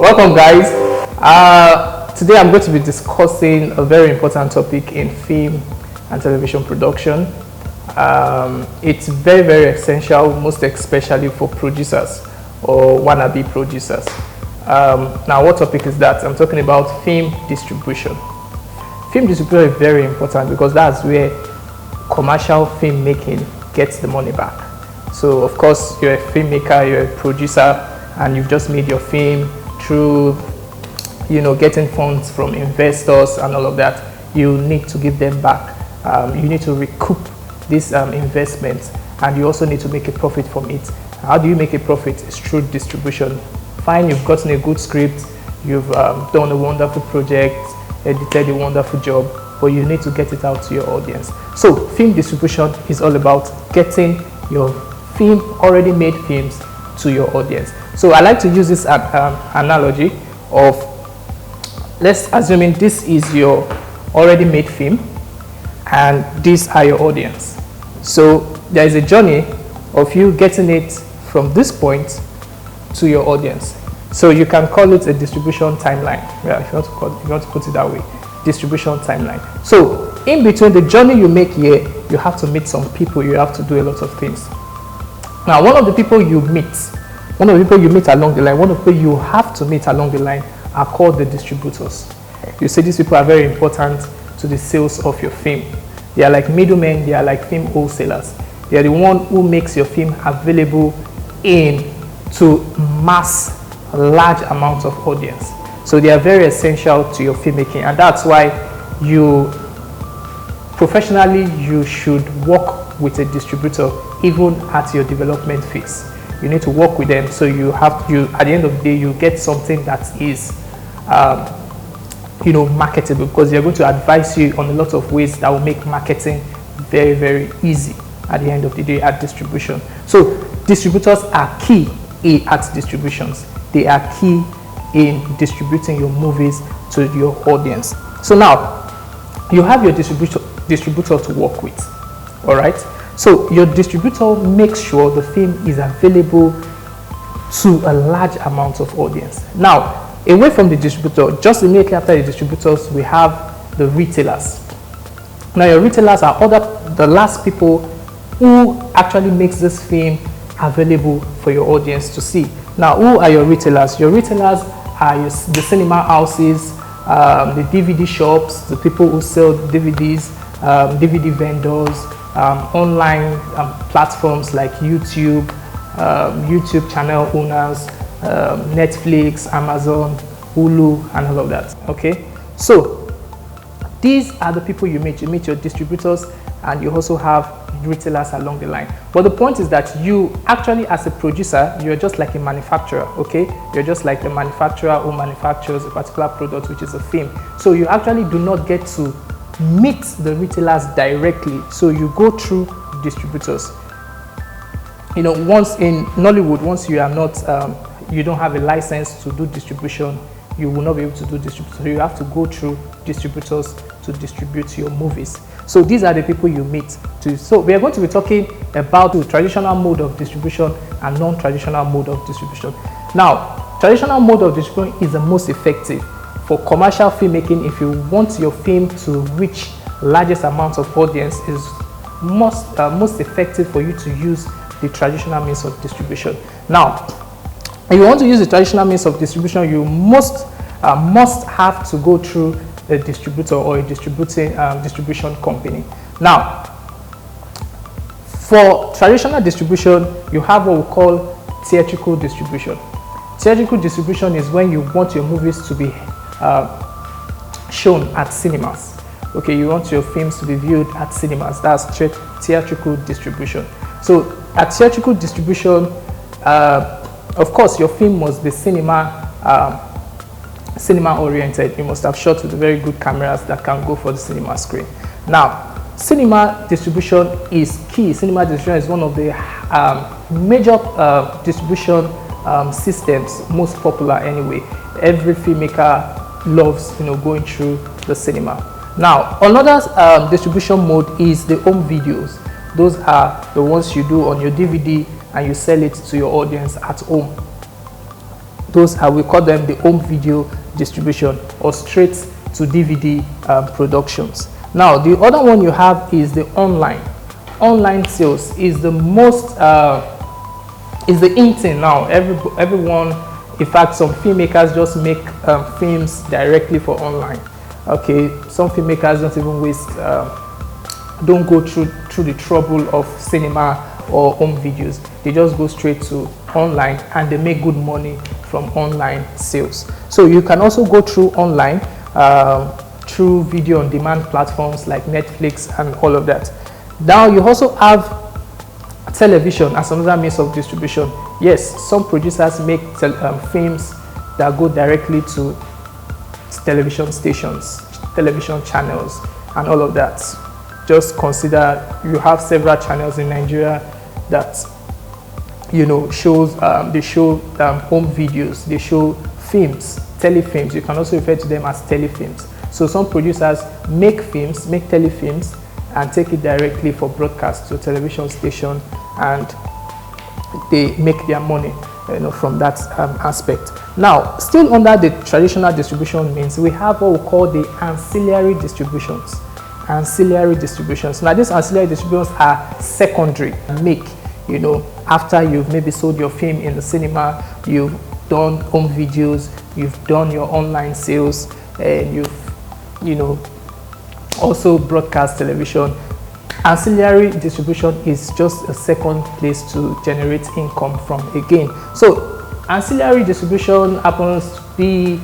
Welcome, guys. Today I'm going to be discussing a very important topic in film and television production. It's very, very essential, most especially for producers or wannabe producers. Now, what topic is that? I'm talking about film distribution. Film distribution is very important because that's where commercial filmmaking gets the money back. So, of course, you're a filmmaker, you're a producer, and you've just made your film through, getting funds from investors and all of that. You need to give them back. You need to recoup this investment, and you also need to make a profit from it. How do you make a profit? It's through distribution. Fine, you've gotten a good script, you've done a wonderful project, edited a wonderful job, but you need to get it out to your audience. So film distribution is all about getting your film, already made films, to your audience. So I like to use this analogy of, let's assume this is your already made film and these are your audience. So there is a journey of you getting it from this point to your audience. So you can call it a distribution timeline. Yeah, if you want to put it that way, distribution timeline. So in between the journey you make here, you have to meet some people, you have to do a lot of things. Now, one of the people you meet along the line, one of the people you have to meet along the line are called the distributors. You see, these people are very important to the sales of your film. They are like middlemen, they are like film wholesalers. They are the one who makes your film available to large amounts of audience. So they are very essential to your filmmaking, and that's why professionally you should work with a distributor even at your development phase. You need to work with them, so at the end of the day you get something that is marketable, because they're going to advise you on a lot of ways that will make marketing very, very easy at the end of the day at distribution. So distributors are key at distributions. They are key in distributing your movies to your audience. So now you have your distributor to work with. All right, so your distributor makes sure the film is available to a large amount of audience. Now, away from the distributor, just immediately after the distributors, we have the retailers. Now, your retailers are the last people who actually makes this film available for your audience to see. Now, who are your retailers? Your retailers are the cinema houses, the DVD shops, the people who sell DVDs, DVD vendors, online platforms like YouTube, YouTube channel owners, Netflix, Amazon, Hulu, and all of that. Okay, so these are the people you meet. You meet your distributors, and you also have retailers along the line. But the point is that you actually, as a producer, you're just like a manufacturer. Okay, you're just like a manufacturer who manufactures a particular product, which is a film. So you actually do not get to meet the retailers directly, so you go through distributors. Once in Nollywood, once you are not you don't have a license to do distribution, you will not be able to do distribution. So you have to go through distributors to distribute your movies. So these are the people you meet. So we are going to be talking about the traditional mode of distribution and non-traditional mode of distribution. Now, traditional mode of distribution is the most effective for commercial filmmaking. If you want your film to reach largest amounts of audience, is most effective for you to use the traditional means of distribution. Now, if you want to use the traditional means of distribution, you must have to go through a distributor or a distribution company. Now, for traditional distribution, you have what we call theatrical distribution. Theatrical distribution is when you want your movies to be shown at cinemas. Okay, you want your films to be viewed at cinemas. That's theatrical distribution. So at theatrical distribution, of course, your film must be cinema oriented. You must have shot with very good cameras that can go for the cinema screen. Now, cinema distribution is key. Cinema distribution is one of the major distribution systems, most popular anyway. Every filmmaker loves going through the cinema. Now, another distribution mode is the home videos. Those are the ones you do on your DVD and you sell it to your audience at home. Those are, we call them the home video distribution or straight to DVD productions. Now, the other one you have is the online. Online sales is the most, is the in thing now. Everyone, in fact, some filmmakers just make films directly for online. Okay, some filmmakers don't even waste, don't go through the trouble of cinema or home videos. They just go straight to online and they make good money from online sales. So you can also go through online through video on demand platforms like Netflix and all of that. Now you also have television as another means of distribution. Yes, some producers make films that go directly to television stations, television channels and all of that. Just consider you have several channels in Nigeria that, you know, shows, they show home videos, they show films, telefilms. You can also refer to them as telefilms. So some producers make films, make telefilms, and take it directly for broadcast to a television station, and they make their money, you know, from that aspect. Now, still under the traditional distribution means, we have what we call the ancillary distributions. Ancillary distributions. Now, these ancillary distributions are secondary. Make, you know, after you've maybe sold your film in the cinema, you've done home videos, you've done your online sales, and you've, you know, also broadcast television. Ancillary distribution is just a second place to generate income from again. So ancillary distribution happens to be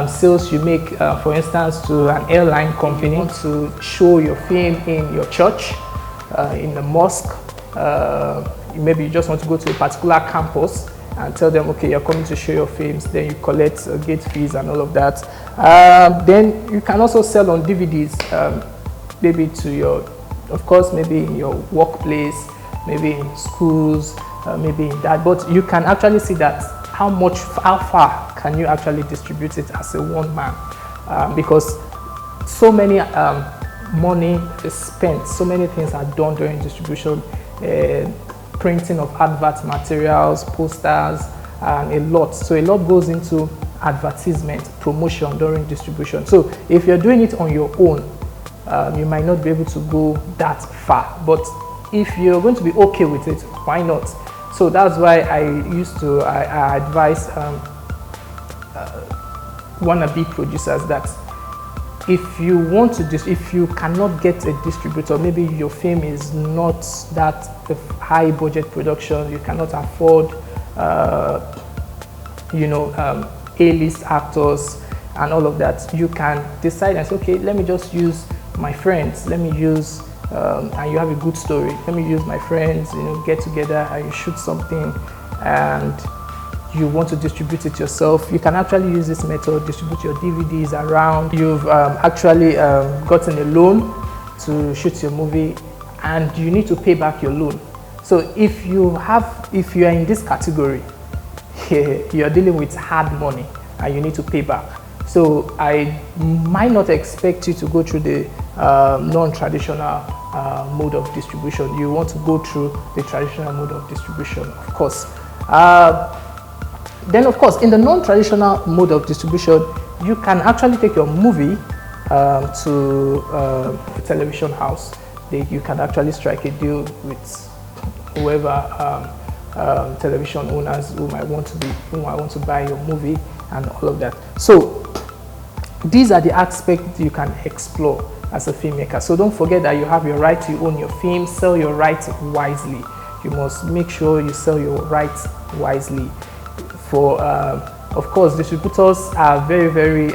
sales you make, for instance, to an airline company to show your film in your church, in the mosque. Maybe you just want to go to a particular campus and tell them, okay, you're coming to show your films, then you collect gate fees and all of that. Then you can also sell on DVDs, maybe to your, of course, maybe in your workplace, maybe in schools, maybe in that. But you can actually see that how far can you actually distribute it as a one man, because so many money is spent, so many things are done during distribution, printing of advert materials, posters, and a lot. So a lot goes into advertisement, promotion during distribution. So if you're doing it on your own, you might not be able to go that far, but if you're going to be okay with it, why not? So that's why I advise wannabe producers that if you want to, if you cannot get a distributor, maybe your film is not that high budget production, you cannot afford, you know, A-list actors and all of that, you can decide and say, okay, let me just use my friends, let me use, and you have a good story, let me use my friends, you know, get together and you shoot something and you want to distribute it yourself. You can actually use this method, distribute your DVDs around. You've actually gotten a loan to shoot your movie and you need to pay back your loan. So if you are in this category, you're dealing with hard money and you need to pay back. So I might not expect you to go through the non-traditional mode of distribution. You want to go through the traditional mode of distribution, of course. Then, of course, in the non-traditional mode of distribution, you can actually take your movie to a television house. You can actually strike a deal with whoever television owners who might want to buy your movie and all of that. So these are the aspects you can explore as a filmmaker. So don't forget that you have your right to own your film. Sell your rights wisely. You must make sure you sell your rights wisely. For of course, distributors are very, very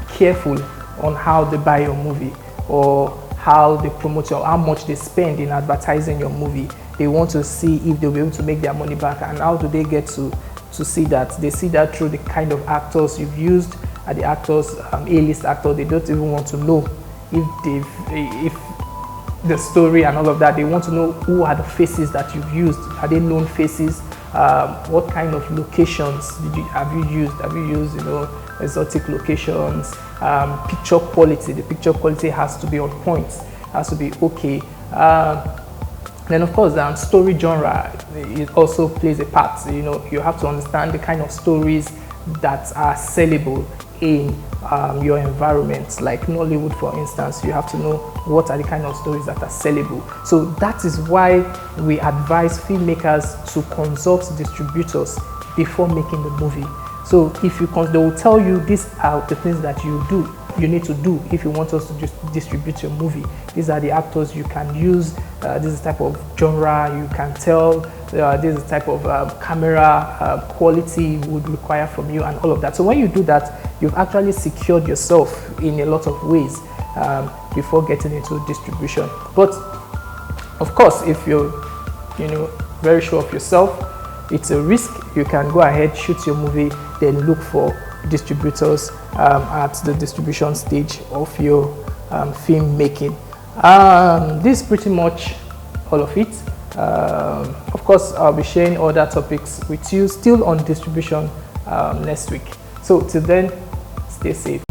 careful on how they buy your movie or how they promote your, how much they spend in advertising your movie. They want to see if they'll be able to make their money back, and how do they get to see that? They see that through the kind of actors you've used, the actors, A-list actors. They don't even want to know if the story and all of that. They want to know who are the faces that you've used. Are they known faces? What kind of locations have you used? Have you used, you know, exotic locations? Picture quality. The picture quality has to be on point. Has to be okay. Then of course, story genre, it also plays a part. You know, you have to understand the kind of stories that are sellable in your environment. Like Nollywood, for instance, you have to know what are the kind of stories that are sellable. So that is why we advise filmmakers to consult distributors before making the movie. So if you they will tell you these are the things that you need to do if you want us to just distribute your movie. These are the actors you can use, this is the type of genre you can tell, this is the type of camera quality would require from you, and all of that. So when you do that, you've actually secured yourself in a lot of ways before getting into distribution. But of course, if you're very sure of yourself, it's a risk. You can go ahead, shoot your movie, then look for distributors at the distribution stage of your film making. This is pretty much all of it. Of course, I'll be sharing other topics with you still on distribution next week. So till then, stay safe.